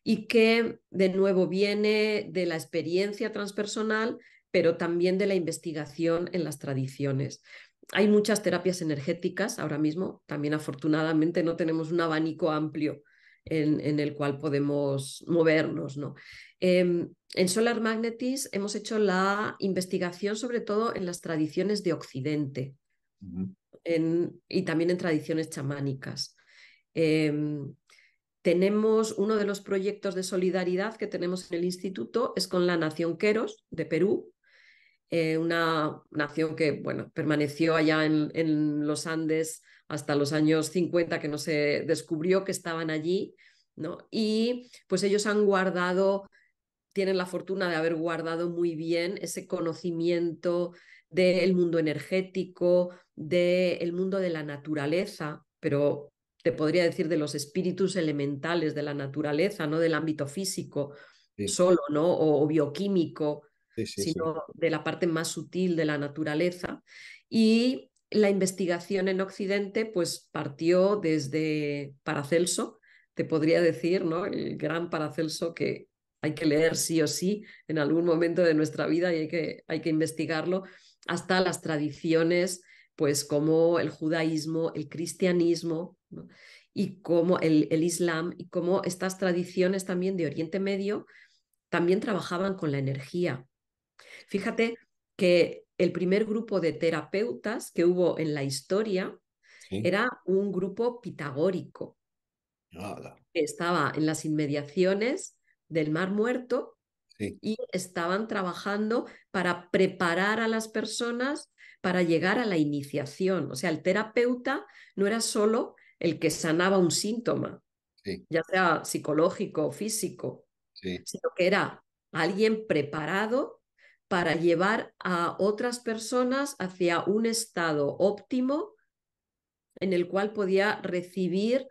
y que de nuevo viene de la experiencia transpersonal, pero también de la investigación en las tradiciones. Hay muchas terapias energéticas ahora mismo. También afortunadamente no tenemos un abanico amplio en el cual podemos movernos, ¿no? En Solar Magnetis hemos hecho la investigación sobre todo en las tradiciones de Occidente Ujú, y también en tradiciones chamánicas. Em, Tenemos uno de los proyectos de solidaridad que tenemos en el instituto es con la Nación Queros de Perú, una nación que bueno, permaneció allá en los Andes hasta los años 50 que no se descubrió que estaban allí, ¿no? Y pues ellos han guardado, tienen la fortuna de haber guardado muy bien ese conocimiento del mundo energético, del mundo de la naturaleza, pero te podría decir de los espíritus elementales de la naturaleza, no del ámbito físico sí, solo, ¿no? O bioquímico, sí, sí, sí. sino de la parte más sutil de la naturaleza. Y la investigación en Occidente, pues partió desde Paracelso, te podría decir, ¿no? El gran Paracelso que hay que leer sí o sí en algún momento de nuestra vida y hay que investigarlo, hasta las tradiciones, pues como el judaísmo, el cristianismo, ¿no? Y como el islam, y como estas tradiciones también de Oriente Medio también trabajaban con la energía. Fíjate que el primer grupo de terapeutas que hubo en la historia Sí, era un grupo pitagórico nada. que estaba en las inmediaciones del Mar Muerto Sí, y estaban trabajando para preparar a las personas para llegar a la iniciación. O sea, el terapeuta no era solo el que sanaba un síntoma, sí, ya sea psicológico o físico, sí, sino que era alguien preparado para llevar a otras personas hacia un estado óptimo en el cual podía recibir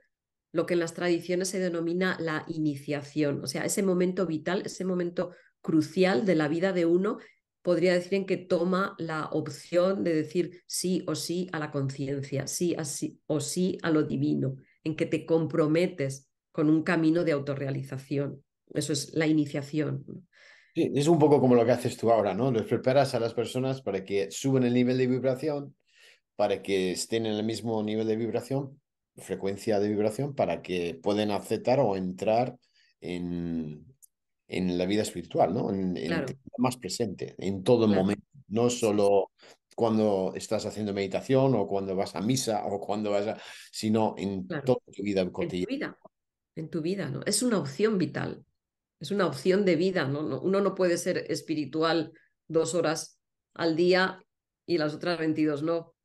lo que en las tradiciones se denomina la iniciación, o sea, ese momento vital, ese momento crucial de la vida de uno, podría decir en que toma la opción de decir sí o sí a la conciencia, sí o sí a lo divino, en que te comprometes con un camino de autorrealización. Eso es la iniciación. sí. Es un poco como lo que haces tú ahora, ¿no? Les preparas a las personas para que suban el nivel de vibración, para que estén en el mismo nivel de vibración, frecuencia de vibración, para que puedan aceptar o entrar en, en la vida espiritual, ¿no? En Claro, estar más presente, en todo claro. momento, no Sí, sí, solo cuando estás haciendo meditación o cuando vas a misa o cuando sino en claro. toda tu vida En tu cotidiana. vida, en tu vida, ¿no? Es una opción vital. Es una opción de vida, ¿no? Uno no puede ser espiritual 2 horas al día y las otras 22 no.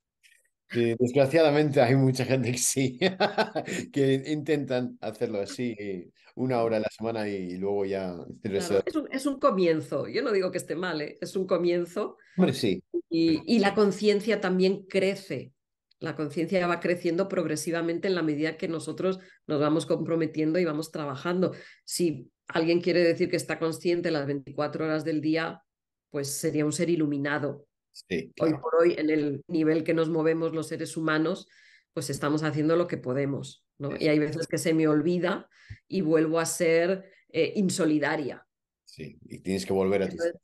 Sí, desgraciadamente hay mucha gente que sí, que intentan hacerlo así 1 hora a la semana y luego ya el resto Claro, es un comienzo. Yo no digo que esté mal, ¿eh? Es un comienzo Hombre, sí, y la conciencia también crece. La conciencia va creciendo progresivamente en la medida que nosotros nos vamos comprometiendo y vamos trabajando. Si alguien quiere decir que está consciente las 24 horas del día, pues sería un ser iluminado. sí, Hoy claro. por hoy, en el nivel que nos movemos los seres humanos, pues estamos haciendo lo que podemos, ¿no? Y Es- hay veces que se me olvida y vuelvo a ser insolidaria. sí, y tienes que volver a tu... Entonces,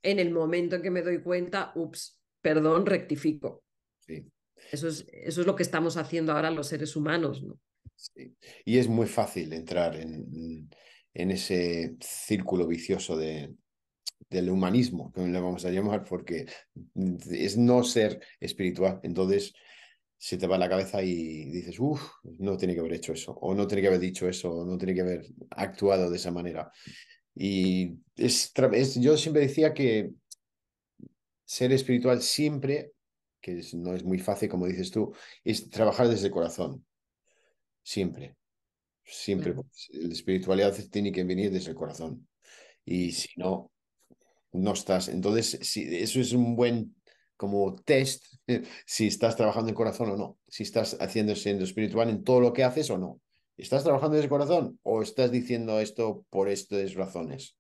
en el momento en que me doy cuenta, ups, perdón, rectifico. Sí, Eso es lo que estamos haciendo ahora los seres humanos, ¿no? sí. Y es muy fácil entrar en ese círculo vicioso del humanismo, que le vamos a llamar, porque es no ser espiritual. Entonces se te va la cabeza y dices, uff, no tiene que haber hecho eso, o no tiene que haber dicho eso, o no tiene que haber actuado de esa manera. Y yo siempre decía que ser espiritual siempre, no es muy fácil, como dices tú, es trabajar desde el corazón, siempre, siempre. Claro. Pues, la espiritualidad tiene que venir desde el corazón. Y si no, no estás. Entonces, si, eso es un buen como test, si estás trabajando en corazón o no, si estás haciendo siendo espiritual en todo lo que haces o no. ¿Estás trabajando desde el corazón o estás diciendo esto por estas razones?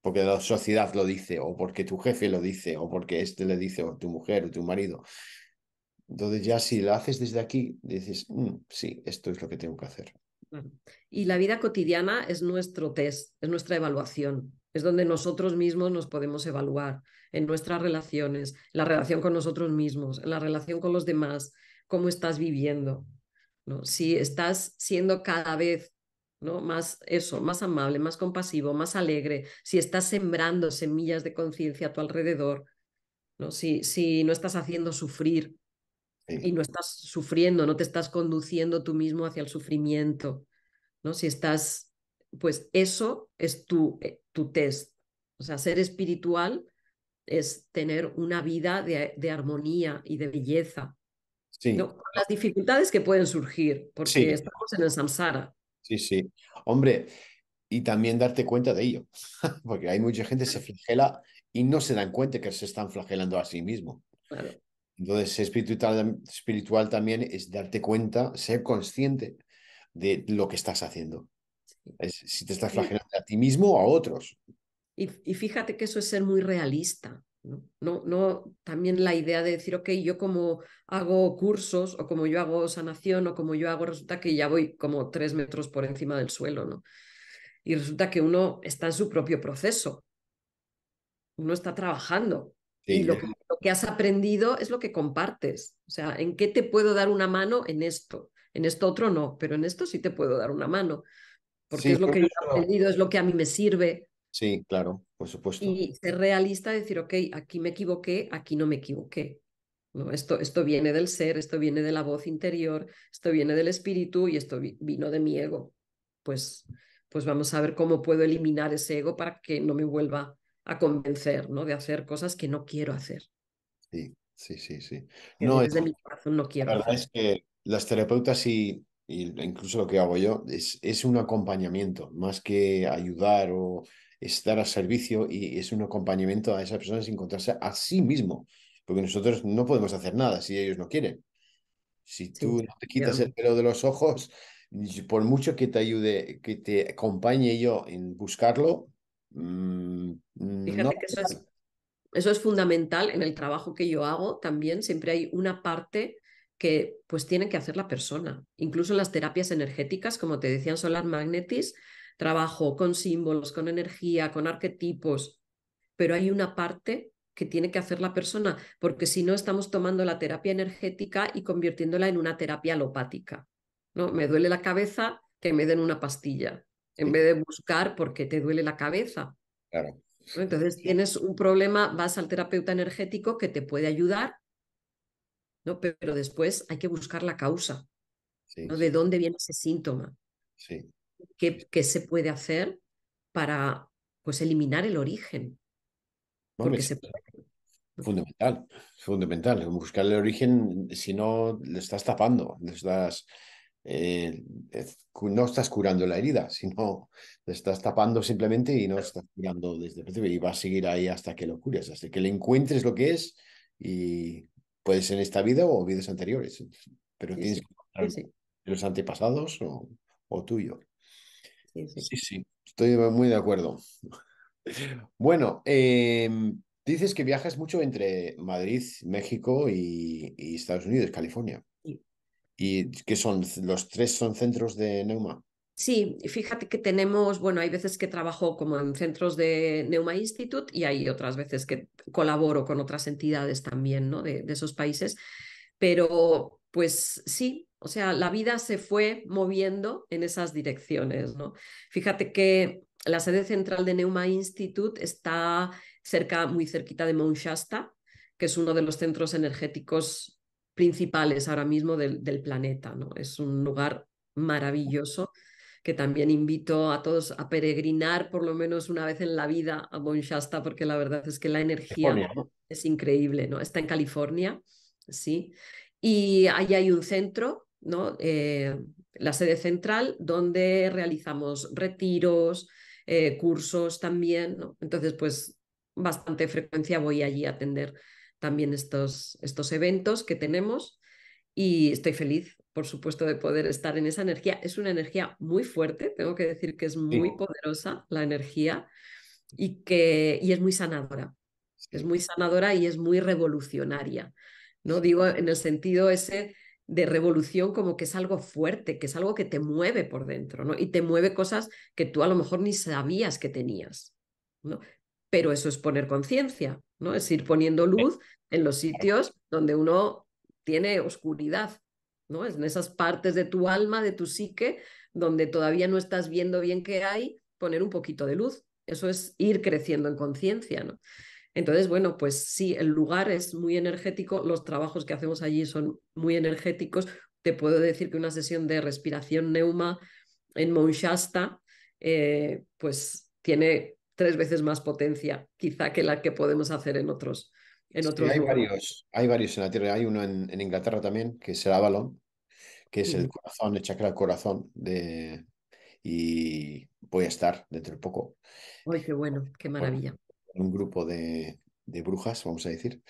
Porque la sociedad lo dice, o porque tu jefe lo dice, o porque este le dice, o tu mujer, o tu marido. Entonces ya si lo haces desde aquí, dices, sí, esto es lo que tengo que hacer. Claro. Y la vida cotidiana es nuestro test, es nuestra evaluación, es donde nosotros mismos nos podemos evaluar en nuestras relaciones, la relación con nosotros mismos, en la relación con los demás, cómo estás viviendo, ¿no? Si estás siendo cada vez, ¿no? Más eso, más amable, más compasivo, más alegre, si estás sembrando semillas de conciencia a tu alrededor, ¿no? Si no estás haciendo sufrir y Sí, no estás sufriendo, no te estás conduciendo tú mismo hacia el sufrimiento, ¿no? Si estás, pues eso es tu test. O sea, ser espiritual es tener una vida de armonía y de belleza, sí, ¿no? Con las dificultades que pueden surgir, porque sí, estamos en el samsara. sí, sí. Hombre, y también darte cuenta de ello, porque hay mucha gente que se flagela y no se dan cuenta que se están flagelando a sí mismo. Claro. Entonces, ser espiritual también es darte cuenta, ser consciente de lo que estás haciendo. Si te estás Y, flagelando a ti mismo o a otros. y fíjate que eso es ser muy realista. ¿No? No, no, también la idea de decir, ok, yo como hago cursos o como yo hago sanación o como yo hago, resulta que ya voy como 3 metros por encima del suelo, ¿no? Y resulta que uno está en su propio proceso, uno está trabajando y Sí, lo que has aprendido es lo que compartes. O sea, ¿en qué te puedo dar una mano en esto? En esto otro no, pero en esto sí te puedo dar una mano, porque sí, es lo por que yo he eso. aprendido, es lo que a mí me sirve. Sí, claro, por supuesto. Y ser realista, decir, ok, aquí me equivoqué, aquí no me equivoqué. No, esto viene del ser, esto viene de la voz interior, esto viene del espíritu y esto vino de mi ego. Pues, pues vamos a ver cómo puedo eliminar ese ego para que no me vuelva a convencer, ¿no? De hacer cosas que no quiero hacer, Sí, sí, sí, sí. que No, desde mi corazón no la quiero verdad hacer. es que las terapeutas y incluso lo que hago yo es un acompañamiento, más que ayudar o estar a servicio, y es un acompañamiento a esas personas a encontrarse a sí mismo, porque nosotros no podemos hacer nada si ellos no quieren. Si Sí, tú no te quitas el efectivamente. pelo de los ojos, y por mucho que te ayude, que te acompañe yo en buscarlo, no. Fíjate que eso es fundamental en el trabajo que yo hago también. Siempre hay una parte que pues tiene que hacer la persona. Incluso en las terapias energéticas, como te decían Solar Magnetis, trabajo con símbolos, con energía, con arquetipos, pero hay una parte que tiene que hacer la persona, porque si no estamos tomando la terapia energética y convirtiéndola en una terapia alopática, ¿no? Me duele la cabeza, que me den una pastilla, en Sí, vez de buscar por qué te duele la cabeza. claro. ¿No? Entonces tienes un problema, vas al terapeuta energético que te puede ayudar, ¿no? Pero después hay que buscar la causa, Sí, ¿no? ¿De sí, dónde viene ese síntoma? sí. ¿Qué se puede hacer para pues eliminar el origen? Hombre, Porque sí. se puede. Fundamental, fundamental. Buscar el origen, si no, le estás tapando, eh, no estás curando la herida, sino le estás tapando simplemente y no estás curando desde el principio y va a seguir ahí hasta que lo cures, hasta que le encuentres lo que es y puede ser en esta vida o vidas anteriores, pero Sí, tienes sí, que sí, encontrar sí, los antepasados o tuyo. sí, sí. Sí, sí, estoy muy de acuerdo. Bueno, dices que viajas mucho entre Madrid, México y Estados Unidos, California. Sí. ¿Y qué son? ¿Los tres son centros de Neuma? Sí, fíjate que tenemos, bueno, hay veces que trabajo como en centros de Neuma Institute y hay otras veces que colaboro con otras entidades también, ¿no? De esos países. Pero pues sí, o sea, la vida se fue moviendo en esas direcciones, ¿no? Fíjate que la sede central de Neuma Institute está cerca, muy cerquita de Mount Shasta, que es uno de los centros energéticos principales ahora mismo del planeta, ¿no? Es un lugar maravilloso que también invito a todos a peregrinar por lo menos una vez en la vida a Mount Shasta, porque la verdad es que la energía California, ¿no? es increíble, ¿no? Está en California, sí, y ahí hay un centro, ¿no? La sede central, donde realizamos retiros, cursos también, ¿no? Entonces, pues bastante frecuencia voy allí a atender también estos eventos que tenemos y estoy feliz, por supuesto, de poder estar en esa energía. Es una energía muy fuerte, tengo que decir que es Sí, muy poderosa la energía y es muy sanadora. Es sí, muy sanadora y es muy revolucionaria. No digo en el sentido ese de revolución como que es algo fuerte, que es algo que te mueve por dentro, ¿no? Y te mueve cosas que tú a lo mejor ni sabías que tenías, ¿no? Pero eso es poner conciencia, ¿no? Es ir poniendo sí, luz en los sitios donde uno tiene oscuridad, ¿no? Es en esas partes de tu alma, de tu psique, donde todavía no estás viendo bien qué hay, poner un poquito de luz. Eso es ir creciendo en conciencia, ¿no? Entonces, bueno, pues sí, el lugar es muy energético, los trabajos que hacemos allí son muy energéticos. Te puedo decir que una sesión de respiración neuma en Mount Shasta, pues tiene 3 veces más potencia, quizá que la que podemos hacer en sí, otros lugares. hay varios en la Tierra. Hay uno en Inglaterra también, que es el Avalon, que es el Ujú. corazón, el chakra del corazón, y voy a estar dentro de poco Ay, qué bueno, qué con maravilla. un grupo de brujas, vamos a decir.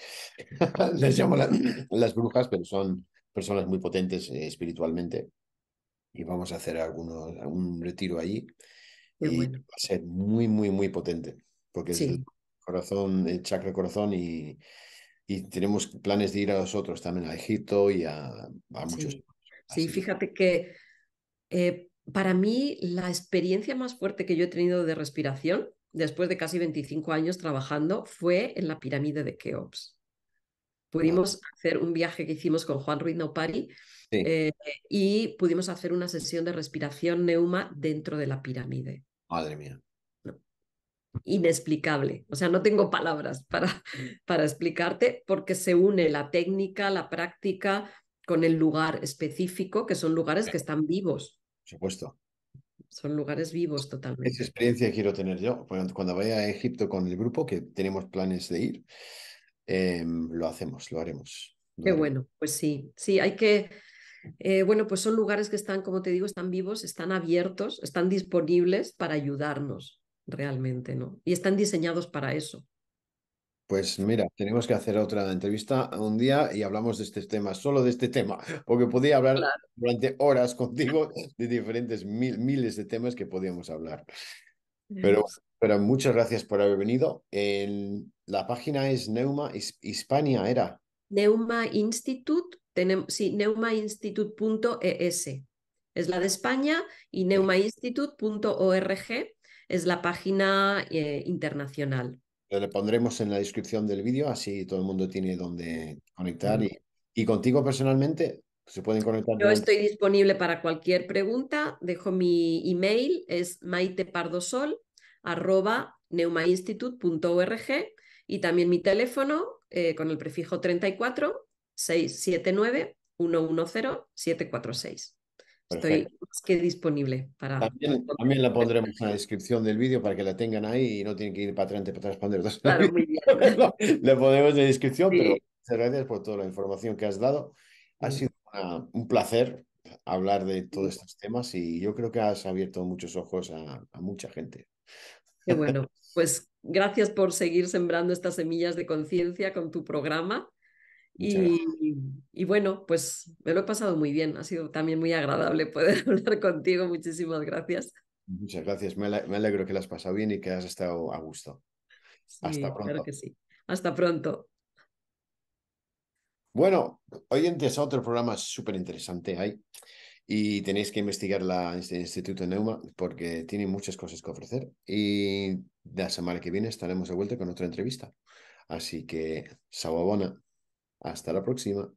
Les llamo las brujas, pero son personas muy potentes espiritualmente. Y vamos a hacer un retiro allí Qué y bueno. va a ser muy, muy, muy potente, porque es el Sí, corazón, el chakra del corazón y tenemos planes de ir a los otros también, a Egipto y a muchos. sí. Sí, Así que, fíjate que para mí, la experiencia más fuerte que yo he tenido de respiración, después de casi 25 años trabajando, fue en la pirámide de Keops. ah, Pudimos hacer un viaje que hicimos con Juan Ruiz Naupari sí, eh, y pudimos hacer una sesión de respiración neuma dentro de la pirámide. madre mía. ¿No? Inexplicable. O sea, no tengo palabras para explicarte porque se une la técnica, la práctica con el lugar específico, que son lugares que están vivos. Por supuesto. Son lugares vivos Esa totalmente. experiencia quiero tener yo. Cuando vaya a Egipto con el grupo, que tenemos planes de ir, lo hacemos, lo haremos. Lo Qué haremos. bueno, pues sí, sí, bueno, pues son lugares que están, como te digo, están vivos, están abiertos, están disponibles para ayudarnos realmente, ¿no? Y están diseñados para eso. Pues mira, tenemos que hacer otra entrevista un día y hablamos de este tema, solo de este tema, porque podía hablar Claro. durante horas contigo de diferentes miles de temas que podíamos hablar. Pero muchas gracias por haber venido. La página es Neuma Hispania, ¿era? Neuma Institute, sí, neumainstitute.es es la de España y neumainstitute.org es la página internacional. Le pondremos en la descripción del vídeo, así todo el mundo tiene donde conectar. Bueno, Y contigo personalmente, se pueden conectar yo durante... estoy disponible para cualquier pregunta. Dejo mi email, es maitepardosol@neumainstitute.org y también mi teléfono con el prefijo 34 679 110 746. Estoy Perfecto. más que disponible para También responder. la pondremos en la descripción del vídeo para que la tengan ahí y no tienen que ir para atrás para responder dos Claro, muy bien. La ponemos en la descripción, pero Sí, muchas gracias por toda la información que has dado. Ha sí, sido un placer hablar de todos sí. estos temas y yo creo que has abierto muchos ojos a mucha gente. Qué bueno. Pues gracias por seguir sembrando estas semillas de conciencia con tu programa. Muchas gracias. Y bueno, pues me lo he pasado muy bien. Ha sido también muy agradable poder hablar contigo. Muchísimas gracias. Muchas gracias. Me alegro que la has pasado bien y que has estado a gusto. Hasta Sí, claro pronto. que sí. Hasta pronto. Bueno, oyentes, otro programa súper interesante hay y tenéis que investigar este Instituto Neuma porque tiene muchas cosas que ofrecer y la semana que viene estaremos de vuelta con otra entrevista. Así que, Sawabona, hasta la próxima.